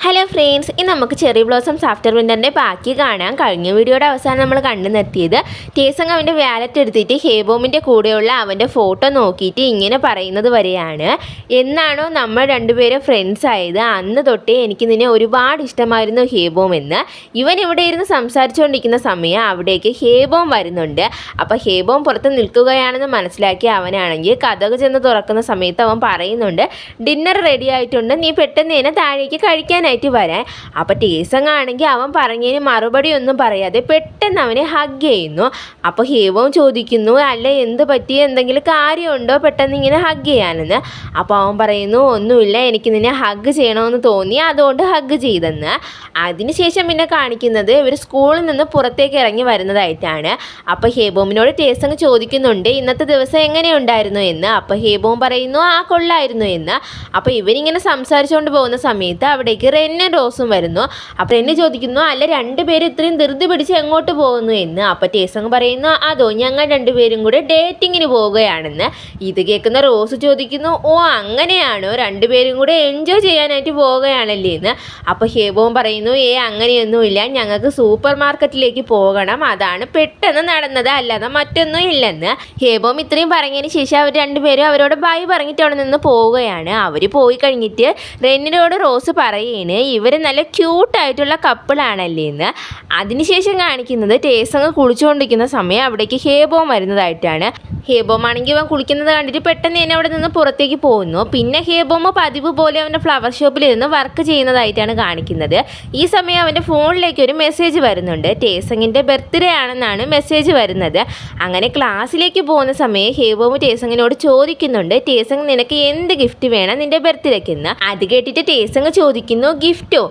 Hello friends, ഇന്ന് നമുക്ക് cherry blossoms after വിൻ്ററിൻ്റെ ബാക്കി കാണാം. കഴിഞ്ഞ വീഡിയോയുടെ അവസാനം നമ്മൾ കണ്ടു നിർത്തിയത് ടേസങ് അവൻ്റെ വാലറ്റ് എടുത്തിട്ട് ഹേബോമിൻ്റെ കൂടെയുള്ള അവൻ്റെ ഫോട്ടോ നോക്കിയിട്ട് ഇങ്ങനെ പറയുന്നത് വരെയാണ്. എന്നാണോ നമ്മൾ രണ്ടുപേരും ഫ്രണ്ട്സ് ആയത് അന്ന് തൊട്ടേ എനിക്ക് നിന്നെ ഒരുപാട് ഇഷ്ടമായിരുന്നു ഹേബോം എന്ന്. ഇവൻ ഇവിടെ ഇരുന്ന് സംസാരിച്ചുകൊണ്ടിരിക്കുന്ന സമയം അവിടേക്ക് ഹേബോം വരുന്നുണ്ട്. അപ്പോൾ ഹേബോം പുറത്ത് നിൽക്കുകയാണെന്ന് മനസ്സിലാക്കി അവനാണെങ്കിൽ കതക് ചെന്ന് തുറക്കുന്ന സമയത്ത് അവൻ പറയുന്നുണ്ട്, ഡിന്നർ റെഡി ആയിട്ടുണ്ട്, നീ പെട്ടെന്ന് തന്നെ താഴേക്ക് കഴിക്കാനായിട്ട് വരാൻ. അപ്പോൾ ടേസങ് ആണെങ്കിൽ അവൻ പറഞ്ഞതിന് മറുപടി ഒന്നും പറയാതെ പെട്ടെന്ന് അവനെ ഹഗ് ചെയ്യുന്നു. അപ്പോൾ ഹേബോം ചോദിക്കുന്നു, അല്ല എന്ത് പറ്റി, എന്തെങ്കിലും കാര്യമുണ്ടോ പെട്ടെന്ന് ഇങ്ങനെ ഹഗ് ചെയ്യാനെന്ന്. അപ്പോൾ അവൻ പറയുന്നു, ഒന്നുമില്ല, എനിക്ക് നിന്നെ ഹഗ് ചെയ്യണമെന്ന് തോന്നി, അതുകൊണ്ട് ഹഗ് ചെയ്തെന്ന്. അതിനുശേഷം പിന്നെ കാണിക്കുന്നത് ഇവർ സ്കൂളിൽ നിന്ന് പുറത്തേക്ക് ഇറങ്ങി വരുന്നതായിട്ടാണ്. അപ്പോൾ ഹേബോമിനോട് ടേസങ് ചോദിക്കുന്നുണ്ട്, ഇന്നത്തെ ദിവസം എങ്ങനെയുണ്ടായിരുന്നു എന്ന്. അപ്പോൾ ഹേബോം പറയുന്നു, ആ കൊള്ളായിരുന്നു എന്ന്. അപ്പോൾ ഇവരിങ്ങനെ സംസാരിച്ചുകൊണ്ട് പോകുന്ന സമയത്ത് അവിടേക്ക് റെന്നും റോസും വരുന്നു. അപ്പോൾ റെന്ന് ചോദിക്കുന്നു, അല്ല രണ്ടുപേരും ഇത്രയും ധൃതി പിടിച്ച് എങ്ങോട്ട് പോകുന്നു എന്ന്. അപ്പോൾ ടേസങ് പറയുന്നു, അതോ ഞങ്ങൾ രണ്ടുപേരും കൂടെ ഡേറ്റിങ്ങിന് പോവുകയാണെന്ന്. ഇത് കേൾക്കുന്ന റോസ് ചോദിക്കുന്നു, ഓ അങ്ങനെയാണോ, രണ്ടുപേരും കൂടെ എൻജോയ് ചെയ്യാനായിട്ട് പോവുകയാണല്ലേ എന്ന്. അപ്പോൾ ഹേബോം പറയുന്നു, അങ്ങനെയൊന്നുമില്ല, ഞങ്ങൾക്ക് സൂപ്പർ മാർക്കറ്റിലേക്ക് പോകണം, അതാണ് പെട്ടെന്ന് നടന്നത്, അല്ലാതെ മറ്റൊന്നും ഇല്ലെന്ന്. ഹേബോം ഇത്രയും പറഞ്ഞതിന് ശേഷം അവർ രണ്ടുപേരും അവരോട് ബൈ പറഞ്ഞിട്ട് അവിടെ നിന്ന് പോവുകയാണ്. അവർ പോയി കഴിഞ്ഞിട്ട് റെന്നിനോട് റോസ് പറയുകയാണ്, ഇവർ നല്ല ക്യൂട്ടായിട്ടുള്ള കപ്പിളാണല്ലേ എന്ന്. അതിനുശേഷം കാണിക്കുന്നത് ടേസങ് കുളിച്ചുകൊണ്ടിരിക്കുന്ന സമയം അവിടേക്ക് ഹേബോം വരുന്നതായിട്ടാണ്. ഹേബോം ആണെങ്കിൽ അവൻ കുളിക്കുന്നത് കണ്ടിട്ട് പെട്ടെന്ന് തന്നെ അവിടെ നിന്ന് പുറത്തേക്ക് പോകുന്നു. പിന്നെ ഹേബോം പതിവ് പോലെ അവൻ്റെ ഫ്ലവർ ഷോപ്പിൽ ഇരുന്ന് വർക്ക് ചെയ്യുന്നതായിട്ടാണ് കാണിക്കുന്നത്. ഈ സമയം അവൻ്റെ ഫോണിലേക്ക് ഒരു മെസ്സേജ് വരുന്നുണ്ട്. ടേസങ്ങിൻ്റെ ബർത്ത്ഡേ ആണെന്നാണ് മെസ്സേജ് വരുന്നത്. അങ്ങനെ ക്ലാസ്സിലേക്ക് പോകുന്ന സമയം ഹേബോം ടേസങ്ങിനോട് ചോദിക്കുന്നുണ്ട്, ടേസങ് നിനക്ക് എന്ത് ഗിഫ്റ്റ് വേണം നിൻ്റെ ബർത്ത്ഡേക്കെന്ന്. അത് കേട്ടിട്ട് ടേസങ് ചോദിക്കുന്നു, ഗിഫ്റ്റോ,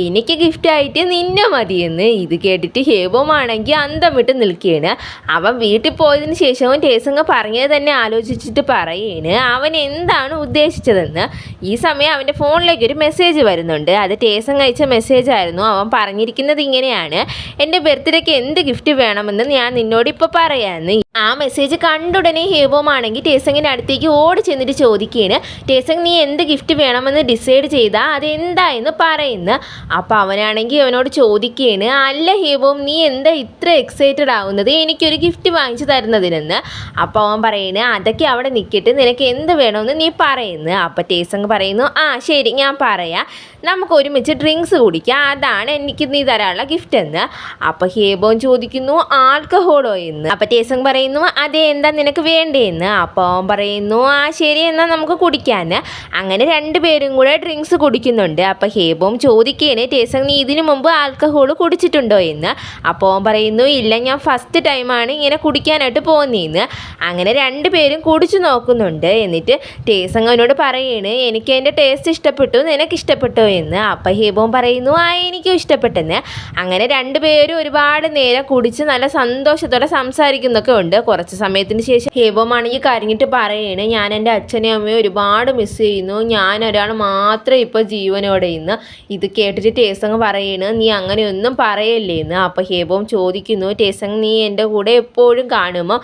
എനിക്ക് ഗിഫ്റ്റായിട്ട് നിന്നെ മതിയെന്ന്. ഇത് കേട്ടിട്ട് ഹേബോം ആണെങ്കിൽ അന്തം വിട്ട് നിൽക്കുകയാണ്. അവൻ വീട്ടിൽ പോയതിന് ശേഷവും ടേസങ് പറഞ്ഞത് തന്നെ ആലോചിച്ചിട്ട് പറയുകയാണ് അവൻ എന്താണ് ഉദ്ദേശിച്ചതെന്ന്. ഈ സമയം അവൻ്റെ ഫോണിലേക്ക് ഒരു മെസ്സേജ് വരുന്നുണ്ട്. അത് ടേസങ് അയച്ച മെസ്സേജ് ആയിരുന്നു. അവൻ പറഞ്ഞിരിക്കുന്നത് ഇങ്ങനെയാണ്, എൻ്റെ ബർത്ത്ഡേക്ക് എന്ത് ഗിഫ്റ്റ് വേണമെന്ന് ഞാൻ നിന്നോട് ഇപ്പോൾ പറയാമെന്ന്. ആ മെസ്സേജ് കണ്ടുടനെ ഹേബോം ആണെങ്കിൽ ടേസങ്ങിൻ്റെ അടുത്തേക്ക് ഓടി ചെന്നിട്ട് ചോദിക്കുകയാണ്, ടേസങ് നീ എന്ത് ഗിഫ്റ്റ് വേണമെന്ന് ഡിസൈഡ് ചെയ്താൽ അതെന്തായെന്ന് പറയുന്നു. അപ്പോൾ അവനാണെങ്കിൽ അവനോട് ചോദിക്കുകയാണ്, അല്ല ഹേബോം, നീ എന്താ ഇത്ര എക്സൈറ്റഡ് ആവുന്നത് എനിക്കൊരു ഗിഫ്റ്റ് വാങ്ങിച്ചു തരുന്നതിനെന്ന്. അപ്പോൾ അവൻ പറയുന്നത്, അതൊക്കെ അവിടെ നിൽക്കിയിട്ട് നിനക്ക് എന്ത് വേണമെന്ന് നീ പറയുന്നു. അപ്പോൾ ടേസങ് പറയുന്നു, ആ ശരി ഞാൻ പറയാം, നമുക്ക് ഒരുമിച്ച് ഡ്രിങ്ക്സ് കുടിക്കാം, അതാണ് എനിക്ക് നീ തരാനുള്ള ഗിഫ്റ്റ് എന്ന്. അപ്പോൾ ഹേബോം ചോദിക്കുന്നു, ആൽക്കഹോളോ എന്ന്. അപ്പോൾ ടേസങ് പറയുന്നു, അതെ എന്താ നിനക്ക് വേണ്ടേന്ന്. അപ്പോൾ അവൻ പറയുന്നു, ആ ശരി എന്നാൽ നമുക്ക് കുടിക്കാമെന്ന്. അങ്ങനെ രണ്ടുപേരും കൂടെ ഡ്രിങ്ക്സ് കുടിക്കുന്നുണ്ട്. അപ്പോൾ ഹേബോം ചോദിക്കുകയാണ്, ടേസങ് നീ ഇതിനു മുമ്പ് ആൽക്കഹോൾ കുടിച്ചിട്ടുണ്ടോ എന്ന്. അപ്പോൾ അവൻ പറയുന്നു, ഇല്ല, ഞാൻ ഫസ്റ്റ് ടൈമാണ് ഇങ്ങനെ കുടിക്കാനായിട്ട് പോകുന്നതെന്ന്. അങ്ങനെ രണ്ടുപേരും കുടിച്ചു നോക്കുന്നുണ്ട്. എന്നിട്ട് ടേസങ് അവനോട് പറയുകയാണ്, എനിക്ക് എൻ്റെ ടേസ്റ്റ് ഇഷ്ടപ്പെട്ടു, നിനക്ക് ഇഷ്ടപ്പെട്ടോ എന്ന്. അപ്പോൾ ഹേബോം പറയുന്നു, ആ എനിക്കും ഇഷ്ടപ്പെട്ടെന്ന്. അങ്ങനെ രണ്ടുപേരും ഒരുപാട് നേരം കുടിച്ച് നല്ല സന്തോഷത്തോടെ സംസാരിക്കുന്നൊക്കെ ഉണ്ട്. കുറച്ച് സമയത്തിന് ശേഷം ഹേബോം ആണെങ്കിൽ കരഞ്ഞിട്ട് പറയുകയാണ്, ഞാൻ എൻ്റെ അച്ഛനെയും അമ്മയും ഒരുപാട് മിസ് ചെയ്യുന്നു, ഞാൻ ഒരാൾ മാത്രം ഇപ്പോൾ ജീവനോടെ ഇന്ന്. ഇത് കേട്ടിട്ട് ടേസങ് പറയുകയാണ്, നീ അങ്ങനെയൊന്നും പറയല്ലേ എന്ന്. അപ്പോൾ ഹേബോം ചോദിക്കുന്നു, ടേസങ് നീ എൻ്റെ കൂടെ എപ്പോഴും കാണുമോ.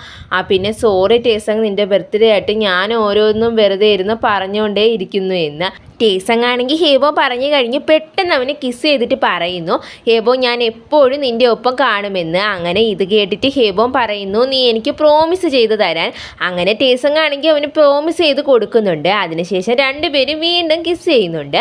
പിന്നെ സോറി ടേസങ്, നിൻ്റെ ബർത്ത്ഡേ ആയിട്ട് ഞാൻ ഓരോന്നും വെറുതെ ഇരുന്ന് പറഞ്ഞുകൊണ്ടേ ഇരിക്കുന്നു എന്ന്. ടേസങ് ആണെങ്കിൽ ഹേബോ പറഞ്ഞു കഴിഞ്ഞ് പെട്ടെന്ന് അവന് കിസ് ചെയ്തിട്ട് പറയുന്നു, ഹേബോ ഞാൻ എപ്പോഴും നിൻ്റെ ഒപ്പം കാണുമെന്ന്. അങ്ങനെ ഇത് കേട്ടിട്ട് ഹേബോ പറയുന്നു, നീ എനിക്ക് പ്രോമിസ് ചെയ്ത് തരാൻ. അങ്ങനെ ടേസങ് ആണെങ്കിൽ അവന് പ്രോമിസ് ചെയ്ത് കൊടുക്കുന്നുണ്ട്. അതിനുശേഷം രണ്ടുപേരും വീണ്ടും കിസ് ചെയ്യുന്നുണ്ട്.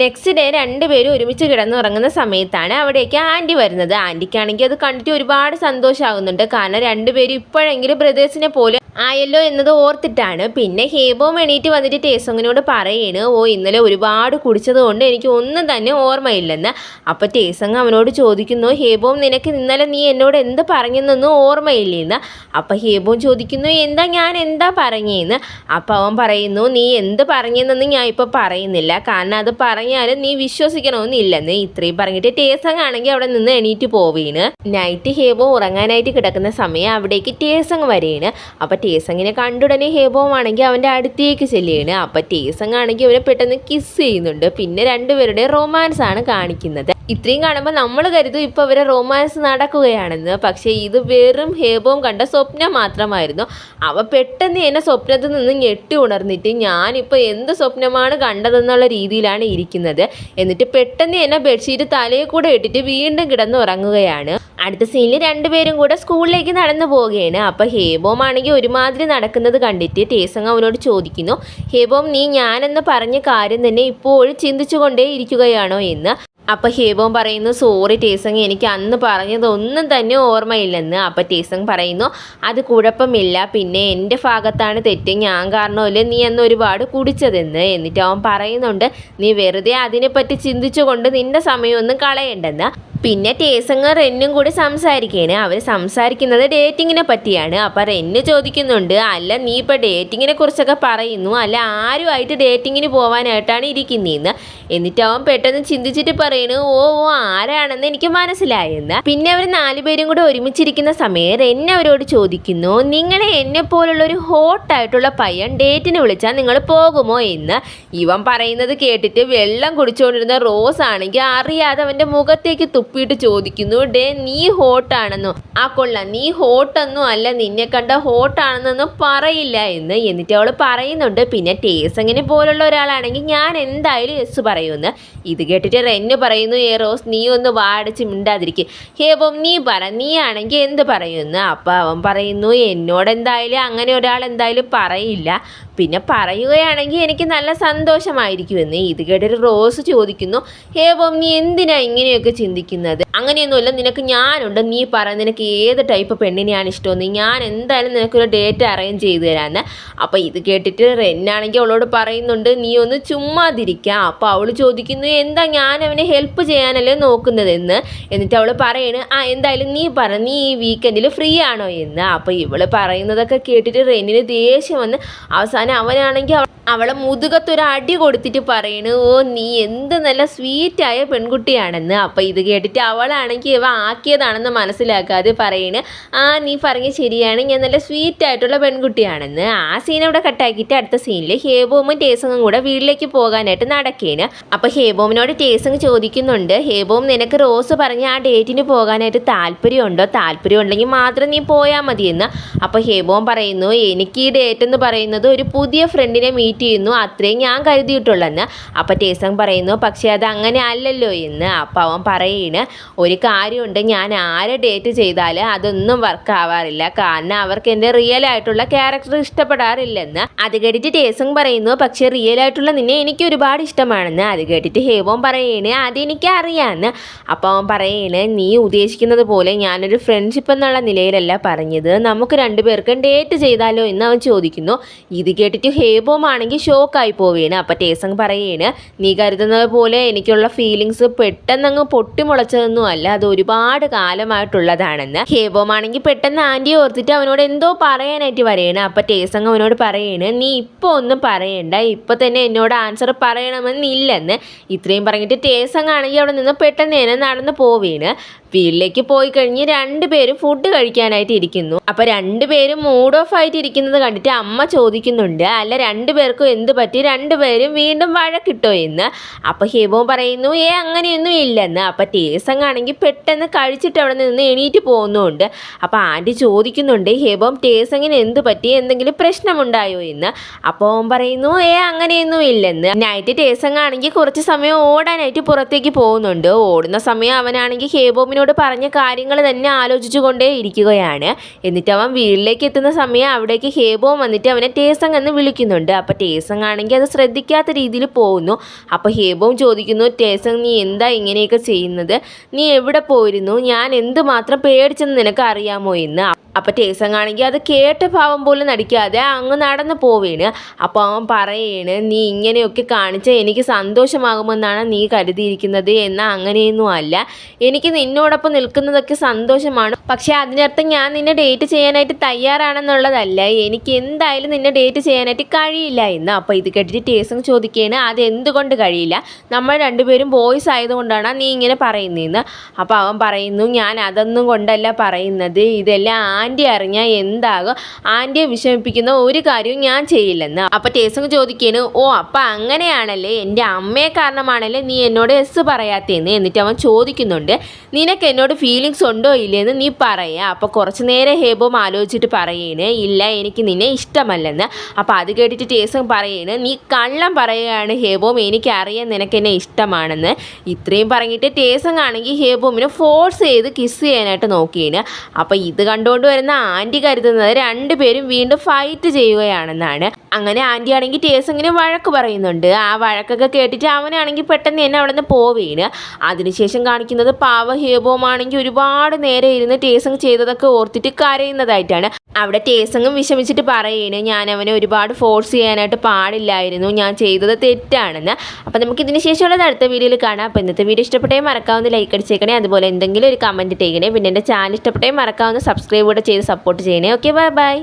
നെക്സ്റ്റ് ഡേ രണ്ടുപേരും ഒരുമിച്ച് കിടന്നുറങ്ങുന്ന സമയത്താണ് അവിടേക്ക് ആൻറ്റി വരുന്നത്. ആൻറ്റിക്കാണെങ്കിൽ അത് കണ്ടിട്ട് ഒരുപാട് സന്തോഷമാകുന്നുണ്ട്. കാരണം രണ്ടുപേരും ഇപ്പോഴെങ്കിലും ബ്രദേഴ്സിനെ പോലെ ആയല്ലോ എന്നത് ഓർത്തിട്ടാണ്. പിന്നെ ഹേബോം എണീറ്റ് വന്നിട്ട് ടേസങ്ങിനോട് പറയാണ്, ഓ ഇന്നലെ ഒരുപാട് കുടിച്ചത് കൊണ്ട് എനിക്ക് ഒന്നും തന്നെ ഓർമ്മയില്ലെന്ന്. അപ്പോൾ ടേസങ് അവനോട് ചോദിക്കുന്നു, ഹേബോം നിനക്ക് ഇന്നലെ നീ എന്നോട് എന്ത് പറഞ്ഞെന്നൊന്നും ഓർമ്മയില്ലേന്ന്. അപ്പോൾ ഹേബോം ചോദിക്കുന്നു, ഞാൻ എന്താ പറഞ്ഞേന്ന്. അപ്പോൾ അവൻ പറയുന്നു, നീ എന്ത് പറഞ്ഞെന്നൊന്നും ഞാൻ ഇപ്പോൾ പറയുന്നില്ല, കാരണം അത് പറഞ്ഞാലും നീ വിശ്വസിക്കണമെന്നില്ലെന്ന്. ഇത്രയും പറഞ്ഞിട്ട് ടേസങ് ആണെങ്കിൽ അവിടെ നിന്ന് എണീറ്റ് പോവുകയാണ്. നൈറ്റ് ഹേബോം ഉറങ്ങാനായിട്ട് കിടക്കുന്ന സമയം അവിടേക്ക് ടേസങ് വരികയാണ്. അപ്പോൾ ടേസങ്ങിനെ കണ്ടുടനെ ഹേബോം ആണെങ്കിൽ അവൻ്റെ അടുത്തേക്ക് ചെല്ലുകയാണ്. അപ്പം ടേസങ് ആണെങ്കിൽ അവനെ പെട്ടെന്ന് കിസ് ചെയ്യുന്നുണ്ട്. പിന്നെ രണ്ടുപേരുടെ റൊമാൻസ് ആണ് കാണിക്കുന്നത്. ഇത്രയും കാണുമ്പോൾ നമ്മൾ കരുതും ഇപ്പോൾ അവരെ റൊമാൻസ് നടക്കുകയാണെന്ന്. പക്ഷേ ഇത് വെറും ഹേബോം കണ്ട സ്വപ്നം മാത്രമായിരുന്നു. അവ പെട്ടെന്ന് എന്നെ സ്വപ്നത്തിൽ നിന്ന് ഞെട്ടി ഉണർന്നിട്ട് ഞാനിപ്പോൾ എന്ത് സ്വപ്നമാണ് കണ്ടതെന്നുള്ള രീതിയിലാണ് ഇരിക്കുന്നത്. എന്നിട്ട് പെട്ടെന്ന് എന്നെ ബെഡ്ഷീറ്റ് തലയിൽ കൂടെ ഇട്ടിട്ട് വീണ്ടും കിടന്ന് ഉറങ്ങുകയാണ്. അടുത്ത സീനിൽ രണ്ടുപേരും കൂടെ സ്കൂളിലേക്ക് നടന്നു പോവുകയാണ്. അപ്പോൾ ഹേബോം ആണെങ്കിൽ ഒരുമാതിരി നടക്കുന്നത് കണ്ടിട്ട് ടേസങ് അവനോട് ചോദിക്കുന്നു, ഹേബോം നീ ഞാനെന്ന് പറഞ്ഞ കാര്യം തന്നെ ഇപ്പോഴും ചിന്തിച്ചുകൊണ്ടേ ഇരിക്കുകയാണോ എന്ന്. അപ്പോൾ ഹേബോം പറയുന്നു, സോറി ടേസങ്, എനിക്ക് അന്ന് പറഞ്ഞതൊന്നും തന്നെ ഓർമ്മയില്ലെന്ന്. അപ്പോൾ ടേസങ് പറയുന്നു, അത് കുഴപ്പമില്ല, പിന്നെ എൻ്റെ ഭാഗത്താണ് തെറ്റ്, ഞാൻ കാരണമല്ലേ നീ അന്ന് ഒരുപാട് കുടിച്ചതെന്ന്. എന്നിട്ട് അവൻ പറയുന്നുണ്ട്, നീ വെറുതെ അതിനെപ്പറ്റി ചിന്തിച്ചുകൊണ്ട് നിൻ്റെ സമയമൊന്നും കളയണ്ടെന്ന്. പിന്നെ ടേസങ് റെന്നും കൂടി സംസാരിക്കുകയാണ്. അവർ സംസാരിക്കുന്നത് ഡേറ്റിങ്ങിനെ പറ്റിയാണ്. അപ്പോൾ റെന്ന് ചോദിക്കുന്നുണ്ട്, അല്ല നീ ഇപ്പോൾ ഡേറ്റിങ്ങിനെ കുറിച്ചൊക്കെ പറയുന്നു, അല്ല ആരുമായിട്ട് ഡേറ്റിങ്ങിന് പോകാനായിട്ടാണ് ഇരിക്കുന്നതെന്ന്. എന്നിട്ട് അവൻ പെട്ടെന്ന് ചിന്തിച്ചിട്ട് പറയുന്നു, ഓ ആരാണെന്ന് എനിക്ക് മനസ്സിലായെന്ന്. പിന്നെ അവർ 4 പേരും കൂടെ ഒരുമിച്ചിരിക്കുന്ന സമയം റെന്ന് അവരോട് ചോദിക്കുന്നു, നിങ്ങളെ എന്നെ പോലുള്ളൊരു ഹോട്ടായിട്ടുള്ള പയ്യൻ ഡേറ്റിന് വിളിച്ചാൽ നിങ്ങൾ പോകുമോ എന്ന്. ഇവൻ പറയുന്നത് കേട്ടിട്ട് വെള്ളം കുടിച്ചുകൊണ്ടിരുന്ന റോസ് ആണെങ്കിൽ അറിയാതെ അവൻ്റെ മുഖത്തേക്ക് തുപ്പിയിട്ട് ചോദിക്കുന്നു, ഡേ നീ ഹോട്ടാണെന്നോ? ആ കൊള്ളാം, നീ ഹോട്ടൊന്നും അല്ല, നിന്നെ കണ്ട ഹോട്ടാണെന്നൊന്നും പറയില്ല എന്ന്. എന്നിട്ട് അവൾ പറയുന്നുണ്ട്, പിന്നെ ടേസങ്ങിനെ പോലുള്ള ഒരാളാണെങ്കിൽ ഞാൻ എന്തായാലും യെസ് പറയുമെന്ന്. ഇത് കേട്ടിട്ട് റെന്ന് പറയുന്നു, ഏ റോസ് നീ ഒന്ന് വാടിച്ച് മിണ്ടാതിരിക്കും, ഹേബോം നീ പറ, നീ ആണെങ്കിൽ എന്ത് പറയുമെന്ന്. അപ്പോൾ അവൻ പറയുന്നു, എന്നോട് എന്തായാലും അങ്ങനെ ഒരാൾ എന്തായാലും പറയില്ല, പിന്നെ പറയുകയാണെങ്കിൽ എനിക്ക് നല്ല സന്തോഷമായിരിക്കുമെന്ന്. ഇത് കേട്ടിട്ട് റോസ് ചോദിക്കുന്നു, ഹേബോം നീ എന്തിനാ ഇങ്ങനെയൊക്കെ ചിന്തിക്കുന്നത്? അങ്ങനെയൊന്നുമില്ല, നിനക്ക് ഞാനുണ്ട്, നീ പറ, നിനക്ക് ഏത് ടൈപ്പ് പെണ്ണിനെയാണ് ഇഷ്ടമെന്ന്, ഞാൻ എന്തായാലും നിനക്കൊരു ഡേറ്റ് അറേഞ്ച് ചെയ്ത് തരാമെന്ന്. അപ്പോൾ ഇത് കേട്ടിട്ട് റെന്നാണെങ്കിൽ അവളോട് പറയുന്നുണ്ട്, നീ ഒന്ന് ചുമ്മാതിരിക്കാം. അപ്പോൾ അവൾ ചോദിക്കുന്നു, എന്താ ഞാൻ അവനെ ഹെൽപ്പ് ചെയ്യാനല്ലേ നോക്കുന്നതെന്ന്. എന്നിട്ട് അവൾ പറയണ്, എന്തായാലും നീ പറ, നീ ഈ വീക്കെൻഡിൽ ഫ്രീ ആണോ എന്ന്. അപ്പോൾ ഇവൾ പറയുന്നതൊക്കെ കേട്ടിട്ട് റെന്നിന് ദേഷ്യം വന്ന് അവസാനം അവനാണെങ്കിൽ അവളെ മുതുകത്തൊരു അടി കൊടുത്തിട്ട് പറയണു, ഓ നീ എന്ത് നല്ല സ്വീറ്റായ പെൺകുട്ടിയാണെന്ന്. അപ്പോൾ ഇത് കേട്ടിട്ട് അവളാണെങ്കിൽ ഇവ ആക്കിയതാണെന്ന് മനസ്സിലാക്കാതെ പറയണ്, നീ പറഞ്ഞ ശരിയാണ്, ഞാൻ നല്ല സ്വീറ്റായിട്ടുള്ള പെൺകുട്ടിയാണെന്ന്. ആ സീൻ അവിടെ കട്ടാക്കിയിട്ട് അടുത്ത സീനിൽ ഹേബോമും ടേസങ്ങും കൂടെ വീട്ടിലേക്ക് പോകാനായിട്ട് നടക്കുകയാണ്. അപ്പോൾ ഹേബോമിനോട് ടേസങ് ചോദിക്കുന്നുണ്ട്, ഹേബോം നിനക്ക് റോസ് പറഞ്ഞ ആ ഡേറ്റിന് പോകാനായിട്ട് താല്പര്യമുണ്ടോ? താല്പര്യം ഉണ്ടെങ്കിൽ മാത്രം നീ പോയാൽ മതിയെന്ന്. അപ്പോൾ ഹേബോം പറയുന്നു, എനിക്ക് ഈ ഡേറ്റ് എന്ന് പറയുന്നത് ഒരു പുതിയ ഫ്രണ്ടിനെ മീറ്റ് ചെയ്യുന്നു, അത്രയും ഞാൻ കരുതിയിട്ടുള്ളെന്ന്. അപ്പോൾ ടേസങ് പറയുന്നു, പക്ഷേ അത് അങ്ങനെ അല്ലല്ലോ എന്ന്. അപ്പോൾ അവൻ പറയണ്, ഒരു കാര്യമുണ്ട്, ഞാൻ ആരെ ഡേറ്റ് ചെയ്താൽ അതൊന്നും വർക്ക് ആവാറില്ല, കാരണം അവർക്ക് എൻ്റെ റിയൽ ആയിട്ടുള്ള ക്യാരക്ടർ ഇഷ്ടപ്പെടാറില്ലെന്ന്. അത് കേട്ടിട്ട് ടേസങ് പറയുന്നു, പക്ഷേ റിയൽ ആയിട്ടുള്ള നിന്നെ എനിക്ക് ഒരുപാട് ഇഷ്ടമാണെന്ന്. അത് കേട്ടിട്ട് ഹേബോം പറയണ്, അതെനിക്ക് അറിയാമെന്ന്. അപ്പോൾ അവൻ പറയണ്, നീ ഉദ്ദേശിക്കുന്നത് പോലെ ഞാനൊരു ഫ്രണ്ട്ഷിപ്പ് എന്നുള്ള നിലയിലല്ല പറഞ്ഞത്, നമുക്ക് രണ്ടുപേർക്കും ഡേറ്റ് ചെയ്താലോ എന്ന് അവൻ ചോദിക്കുന്നു. ഇത് കേട്ടിട്ട് ഹേബോം ആണെങ്കിൽ ഷോക്കായി പോവുകയാണ്. അപ്പോൾ ടേസങ് പറയാണ്, നീ കരുതുന്നത് പോലെ എനിക്കുള്ള ഫീലിങ്സ് പെട്ടെന്നങ്ങ് പൊട്ടിമുളച്ചതൊന്നും അല്ല, അത് ഒരുപാട് കാലമായിട്ടുള്ളതാണെന്ന്. ഹേബോം ആണെങ്കിൽ പെട്ടെന്ന് ആൻറ്റിയെ ഓർത്തിട്ട് അവനോട് എന്തോ പറയാനായിട്ട് വരെയാണ്. അപ്പോൾ ടേസങ് അവനോട് പറയാണ്, നീ ഇപ്പോൾ ഒന്നും പറയണ്ട, ഇപ്പോൾ തന്നെ എന്നോട് ആൻസർ പറയണമെന്നില്ലെന്ന്. ഇത്രയും പറഞ്ഞിട്ട് ടേസങ് ആണെങ്കിൽ അവിടെ നിന്ന് പെട്ടെന്ന് തന്നെ നടന്നു പോവുകയാണ്. വീട്ടിലേക്ക് പോയി കഴിഞ്ഞ് രണ്ടുപേരും ഫുഡ് കഴിക്കാനായിട്ട് ഇരിക്കുന്നു. അപ്പോൾ രണ്ടുപേരും മൂഡ് ഓഫ് ആയിട്ട് ഇരിക്കുന്നത് കണ്ടിട്ട് അമ്മ ചോദിക്കുന്നുണ്ട്, അല്ല രണ്ടുപേർക്കും എന്ത് പറ്റി, രണ്ടുപേരും വീണ്ടും വഴക്കിട്ടോ എന്ന്. അപ്പോൾ ഹേബോം പറയുന്നു, അങ്ങനെയൊന്നും ഇല്ലെന്ന്. അപ്പോൾ ടേസങ് ആണെങ്കിൽ പെട്ടെന്ന് കഴിച്ചിട്ട് അവിടെ നിന്ന് എണീറ്റ് പോകുന്നുണ്ട്. അപ്പോൾ ആൻറ്റി ചോദിക്കുന്നുണ്ട്, ഹേബോം ടേസങ്ങിന് എന്ത് പറ്റി, എന്തെങ്കിലും പ്രശ്നമുണ്ടായോ എന്ന്. അപ്പോൾ അവൻ പറയുന്നു, അങ്ങനെയൊന്നും ഇല്ലെന്ന്. നൈറ്റ് ടേസങ് ആണെങ്കിൽ കുറച്ച് സമയം ഓടാനായിട്ട് പുറത്തേക്ക് പോകുന്നുണ്ട്. ഓടുന്ന സമയം അവനാണെങ്കിൽ ഹേബോമിന് പറഞ്ഞ കാര്യങ്ങൾ തന്നെ ആലോചിച്ചു കൊണ്ടേ ഇരിക്കുകയാണ്. എന്നിട്ട് അവൻ വീട്ടിലേക്ക് എത്തുന്ന സമയം അവിടേക്ക് ഹേബോം വന്നിട്ട് അവനെ ടേസങ് എന്ന് വിളിക്കുന്നുണ്ട്. അപ്പോൾ ടേസങ് ആണെങ്കിൽ അത് ശ്രദ്ധിക്കാത്ത രീതിയിൽ പോകുന്നു. അപ്പോൾ ഹേബോം ചോദിക്കുന്നു, ടേസങ് നീ എന്താ ഇങ്ങനെയൊക്കെ ചെയ്യുന്നത്, നീ എവിടെ പോയിരുന്നു, ഞാൻ എന്തുമാത്രം പേടിച്ചെന്ന് നിനക്ക് അറിയാമോ എന്ന്. അപ്പോൾ ടേസങ് ആണെങ്കിൽ അത് കേട്ട ഭാവം പോലും നടിക്കാതെ അങ്ങ് നടന്നു പോവുകയാണ്. അപ്പോൾ അവൻ പറയാണ്, നീ ഇങ്ങനെയൊക്കെ കാണിച്ചാൽ എനിക്ക് സന്തോഷമാകുമെന്നാണ് നീ കരുതിയിരിക്കുന്നത്, എന്നാൽ അങ്ങനെയൊന്നും അല്ല, എനിക്ക് നിന്നോടൊപ്പം നിൽക്കുന്നതൊക്കെ സന്തോഷമാണ്, പക്ഷേ അതിനർത്ഥം ഞാൻ നിന്നെ ഡേറ്റ് ചെയ്യാനായിട്ട് തയ്യാറാണെന്നുള്ളതല്ല, എനിക്ക് എന്തായാലും നിന്നെ ഡേറ്റ് ചെയ്യാനായിട്ട് കഴിയില്ല എന്ന്. അപ്പോൾ ഇത് കേട്ടിട്ട് ടേസങ് ചോദിക്കുകയാണ്, അത് എന്തുകൊണ്ട് കഴിയില്ല, നമ്മൾ രണ്ടുപേരും ബോയ്സ് ആയതുകൊണ്ടാണ് നീ ഇങ്ങനെ പറയുന്നതെന്ന്. അപ്പോൾ അവൻ പറയുന്നു, ഞാൻ അതൊന്നും കൊണ്ടല്ല പറയുന്നത്, ഇതെല്ലാം ആൻറ്റി അറിഞ്ഞാൽ എന്താകും, ആൻറ്റിയെ വിഷമിപ്പിക്കുന്ന ഒരു കാര്യവും ഞാൻ ചെയ്യില്ലെന്ന്. അപ്പോൾ ടേസങ് ചോദിക്കുകയാണ്, ഓ അപ്പം അങ്ങനെയാണല്ലേ, എൻ്റെ അമ്മയെ കാരണമാണല്ലേ നീ എന്നോട് എസ് പറയാത്തതെന്ന്. എന്നിട്ട് അവൻ ചോദിക്കുന്നുണ്ട്, നിനക്ക് എന്നോട് ഫീലിങ്സ് ഉണ്ടോ ഇല്ലയെന്ന് നീ പറയാ. അപ്പോൾ കുറച്ച് നേരം ഹേബോം ആലോചിച്ചിട്ട് പറയാണ്, ഇല്ല എനിക്ക് നിന്നെ ഇഷ്ടമല്ലെന്ന്. അപ്പോൾ അത് കേട്ടിട്ട് ടേസങ് പറയാണ്, നീ കള്ളം പറയുകയാണ് ഹേബോം, എനിക്കറിയാം നിനക്ക് എന്നെ ഇഷ്ടമാണെന്ന്. ഇത്രയും പറഞ്ഞിട്ട് ടേസങ് ആണെങ്കിൽ ഹേബോമിനെ ഫോഴ്സ് ചെയ്ത് കിസ് ചെയ്യാനായിട്ട് നോക്കിയാണ്. അപ്പോൾ ഇത് കണ്ടുകൊണ്ട് വരുന്ന ആൻറ്റി കരുതുന്നത് രണ്ടുപേരും വീണ്ടും ഫൈറ്റ് ചെയ്യുകയാണെന്നാണ്. അങ്ങനെ ആൻറ്റി ആണെങ്കിൽ ടേസങ്ങിനെ വഴക്ക് പറയുന്നുണ്ട്. ആ വഴക്കൊക്കെ കേട്ടിട്ട് അവനാണെങ്കിൽ പെട്ടെന്ന് തന്നെ അവിടെ നിന്ന് പോവുകയാണ്. അതിനുശേഷം കാണിക്കുന്നത് പാവ ഹേബോമാണെങ്കിൽ ഒരുപാട് നേരം ഇരുന്ന് ടേസങ് ചെയ്തതൊക്കെ ഓർത്തിട്ട് കരയുന്നതായിട്ടാണ്. അവിടെ ടേസങ്ങും വിഷമിച്ചിട്ട് പറയുകയാണ്, ഞാൻ അവനെ ഒരുപാട് ഫോഴ്സ് ചെയ്യാനായിട്ട് പാടില്ലായിരുന്നു, ഞാൻ ചെയ്തത് തെറ്റാണെന്ന്. അപ്പോൾ നമുക്ക് ഇതിന് ശേഷമുള്ളത് അടുത്ത വീഡിയോയിൽ കാണാം. അപ്പോൾ ഇന്നത്തെ വീഡിയോ ഇഷ്ടപ്പെട്ടേ മറക്കാവുന്ന ലൈക്ക് അടിച്ചേക്കണേ, അതുപോലെ എന്തെങ്കിലും ഒരു കമൻറ്റ് ഇട്ടേക്കണേ. പിന്നെ എൻ്റെ ചാനൽ ഇഷ്ടപ്പെട്ടേ മറക്കാവുന്ന സബ്സ്ക്രൈബ് കൂടെ ചെയ്ത് സപ്പോർട്ട് ചെയ്യണേ. Okay, bye bye.